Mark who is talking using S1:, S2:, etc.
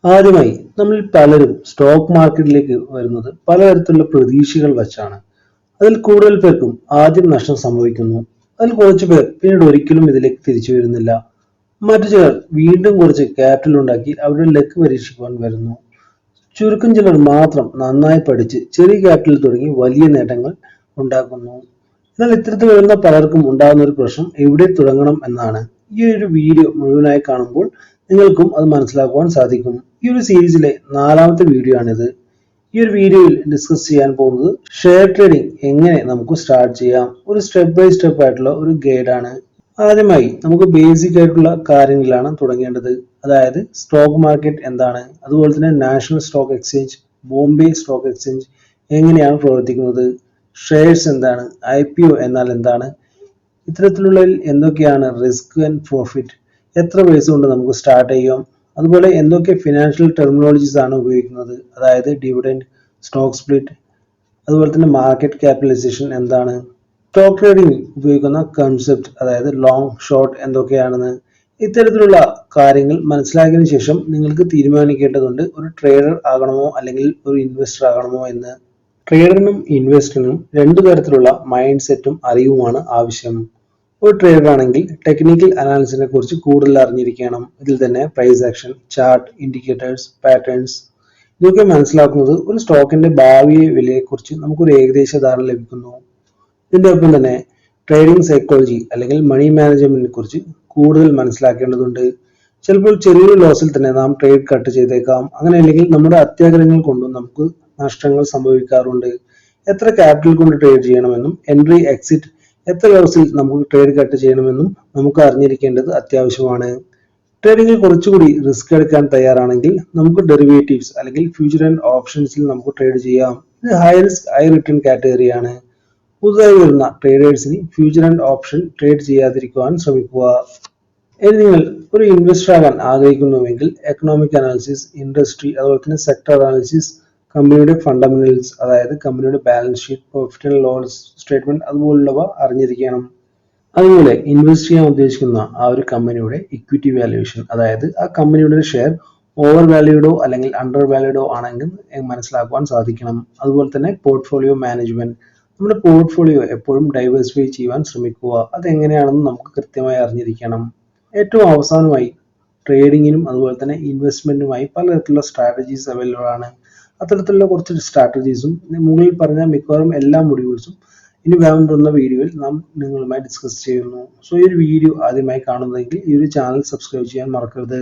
S1: ആദ്യമായി നമ്മൾ പലരും സ്റ്റോക്ക് മാർക്കറ്റിലേക്ക് വരുന്നത് പലതരത്തിലുള്ള പ്രതീക്ഷകൾ വച്ചാണ്. അതിൽ കൂടുതൽ പേർക്കും ആദ്യം നഷ്ടം സംഭവിക്കുന്നു. അതിൽ കുറച്ചു പേർ പിന്നീട് ഒരിക്കലും ഇതിലേക്ക് തിരിച്ചു വരുന്നില്ല. മറ്റു ചിലർ വീണ്ടും കുറച്ച് ക്യാപിറ്റൽ ഉണ്ടാക്കി അവരുടെ ലക്ക് പരീക്ഷിക്കുവാൻ വരുന്നു. ചുരുക്കം ചിലർ മാത്രം നന്നായി പഠിച്ച് ചെറിയ ക്യാപിറ്റൽ തുടങ്ങി വലിയ നേട്ടങ്ങൾ ഉണ്ടാക്കുന്നു. എന്നാൽ ഇത്തരത്തിൽ വരുന്ന പലർക്കും ഉണ്ടാകുന്ന ഒരു പ്രശ്നം എവിടെ തുടങ്ങണം എന്നാണ്. ഈ ഒരു വീഡിയോ മുഴുവനായി കാണുമ്പോൾ നിങ്ങൾക്കും അത് മനസ്സിലാക്കുവാൻ സാധിക്കും. ഈ ഒരു സീരീസിലെ 4ാമത്തെ വീഡിയോ ആണിത്. ഈ ഒരു വീഡിയോയിൽ ഡിസ്കസ് ചെയ്യാൻ പോകുന്നത് ഷെയർ ട്രേഡിംഗ് എങ്ങനെ നമുക്ക് സ്റ്റാർട്ട് ചെയ്യാം, ഒരു സ്റ്റെപ്പ് ബൈ സ്റ്റെപ്പ് ആയിട്ടുള്ള ഒരു ഗൈഡാണ്. ആദ്യമായി നമുക്ക് ബേസിക് ആയിട്ടുള്ള കാര്യങ്ങളിലാണ് തുടങ്ങേണ്ടത്. അതായത് സ്റ്റോക്ക് മാർക്കറ്റ് എന്താണ്, അതുപോലെ തന്നെ national stock exchange, Bombay stock exchange എങ്ങനെയാണ് പ്രവർത്തിക്കുന്നത്, ഷെയർസ് എന്താണ്, IPO എന്നാൽ എന്താണ്, ഇത്തരത്തിലുള്ളതിൽ എന്തൊക്കെയാണ് റിസ്ക് ആൻഡ് പ്രോഫിറ്റ്, എത്ര പൈസ കൊണ്ട് നമുക്ക് സ്റ്റാർട്ട് ചെയ്യാം, അതുപോലെ എന്തൊക്കെ ഫിനാൻഷ്യൽ ടെർമിനോളജീസ് ആണ് ഉപയോഗിക്കുന്നത്, അതായത് ഡിവിഡൻഡ്, സ്റ്റോക്ക് സ്പ്ലിറ്റ്, അതുപോലെ തന്നെ മാർക്കറ്റ് ക്യാപിറ്റലൈസേഷൻ എന്താണ്, സ്റ്റോക്ക് ട്രേഡിംഗ് ഉപയോഗിക്കുന്ന കൺസെപ്റ്റ് അതായത് ലോങ് ഷോർട്ട് എന്തൊക്കെയാണെന്ന്. ഇത്തരത്തിലുള്ള കാര്യങ്ങൾ മനസ്സിലാക്കിയതിനു ശേഷം നിങ്ങൾക്ക് തീരുമാനിക്കേണ്ടതുണ്ട് ഒരു ട്രേഡർ ആകണമോ അല്ലെങ്കിൽ ഒരു ഇൻവെസ്റ്റർ ആകണമോ എന്ന്. ട്രേഡറിനും ഇൻവെസ്റ്ററിനും രണ്ടു തരത്തിലുള്ള മൈൻഡ് സെറ്റും അറിവുമാണ് ആവശ്യം. ഒരു ട്രേഡർ ആണെങ്കിൽ ടെക്നിക്കൽ അനാലിസിസിനെ കുറിച്ച് കൂടുതൽ അറിഞ്ഞിരിക്കണം. ഇതിൽ തന്നെ price action, chart, indicators, patterns ഇതൊക്കെ മനസ്സിലാക്കുന്നത് ഒരു സ്റ്റോക്കിന്റെ ഭാവി വിലയെക്കുറിച്ച് നമുക്കൊരു ഏകദേശ ധാരണ ലഭിക്കുന്നു. ഇതിന്റെ ഒപ്പം തന്നെ ട്രേഡിംഗ് സൈക്കോളജി അല്ലെങ്കിൽ മണി മാനേജ്മെന്റിനെ കുറിച്ച് കൂടുതൽ മനസ്സിലാക്കേണ്ടതുണ്ട്. ചിലപ്പോൾ ചെറിയൊരു ലോസിൽ തന്നെ നാം ട്രേഡ് കട്ട് ചെയ്തേക്കാം. അങ്ങനെ അല്ലെങ്കിൽ നമ്മുടെ അത്യാഗ്രഹങ്ങൾ കൊണ്ടും നമുക്ക് നഷ്ടങ്ങൾ സംഭവിക്കാറുണ്ട്. എത്ര ക്യാപിറ്റൽ കൊണ്ട് ട്രേഡ് ചെയ്യണമെന്നും എൻട്രി എക്സിറ്റ് എത്ര ലോസിൽ നമുക്ക് ട്രേഡ് കട്ട് ചെയ്യണമെന്നും നമുക്ക് അറിഞ്ഞിരിക്കേണ്ടത് അത്യാവശ്യമാണ്. ട്രേഡിംഗിൽ കുറച്ചുകൂടി റിസ്ക് എടുക്കാൻ തയ്യാറാണെങ്കിൽ നമുക്ക് ഡെറിവേറ്റീവ്സ് അല്ലെങ്കിൽ ഫ്യൂച്ചർ ആൻഡ് ഓപ്ഷൻസിൽ നമുക്ക് ട്രേഡ് ചെയ്യാം. ഇത് ഹൈ റിസ്ക് ഹൈ റിട്ടേൺ കാറ്റഗറിയാണ്. പുതുതായി വരുന്ന ട്രേഡേഴ്സിന് ഫ്യൂച്ചർ ആൻഡ് ഓപ്ഷൻ ട്രേഡ് ചെയ്യാതിരിക്കുവാൻ ശ്രമിക്കുക. ഇനി നിങ്ങൾ ഒരു ഇൻവെസ്റ്റർ ആകാൻ ആഗ്രഹിക്കുന്നുവെങ്കിൽ എക്കണോമിക് അനാലിസിസ്, ഇൻഡസ്ട്രി, അതുപോലെ തന്നെ സെക്ടർ അനാലിസിസ്, കമ്പനിയുടെ ഫണ്ടമെന്റൽസ് അതായത് കമ്പനിയുടെ balance sheet, profit and loss statement അതുപോലുള്ളവ അറിഞ്ഞിരിക്കണം. അതുപോലെ ഇൻവെസ്റ്റ് ചെയ്യാൻ ഉദ്ദേശിക്കുന്ന ആ ഒരു കമ്പനിയുടെ ഇക്വിറ്റി വാല്യുവേഷൻ അതായത് ആ കമ്പനിയുടെ ഷെയർ ഓവർ വാല്യൂഡോ അല്ലെങ്കിൽ അണ്ടർ വാല്യൂഡോ ആണെങ്കിൽ മനസ്സിലാക്കുവാൻ സാധിക്കണം. അതുപോലെ തന്നെ പോർട്ട്ഫോളിയോ മാനേജ്മെന്റ്, നമ്മുടെ പോർട്ട്ഫോളിയോ എപ്പോഴും ഡൈവേഴ്സിഫൈ ചെയ്യുവാൻ ശ്രമിക്കുക. അതെങ്ങനെയാണെന്ന് നമുക്ക് കൃത്യമായി അറിഞ്ഞിരിക്കണം. ഏറ്റവും അവസാനമായി ട്രേഡിങ്ങിനും അതുപോലെ തന്നെ ഇൻവെസ്റ്റ്മെന്റിനുമായി പലതരത്തിലുള്ള സ്ട്രാറ്റജീസ് അവൈലബിൾ ആണ്. അത്തരത്തിലുള്ള കുറച്ച് സ്ട്രാറ്റജീസും മുകളിൽ പറഞ്ഞ മിക്കവാറും എല്ലാ മൊഡ്യൂൾസും ഇനി വരാൻ വീഡിയോയിൽ നാം നിങ്ങളുമായി ഡിസ്കസ് ചെയ്യുന്നു. സോ ഈ ഒരു വീഡിയോ ആദ്യമായി കാണുന്നതെങ്കിൽ ഈ ഒരു ചാനൽ സബ്സ്ക്രൈബ് ചെയ്യാൻ മറക്കരുത്.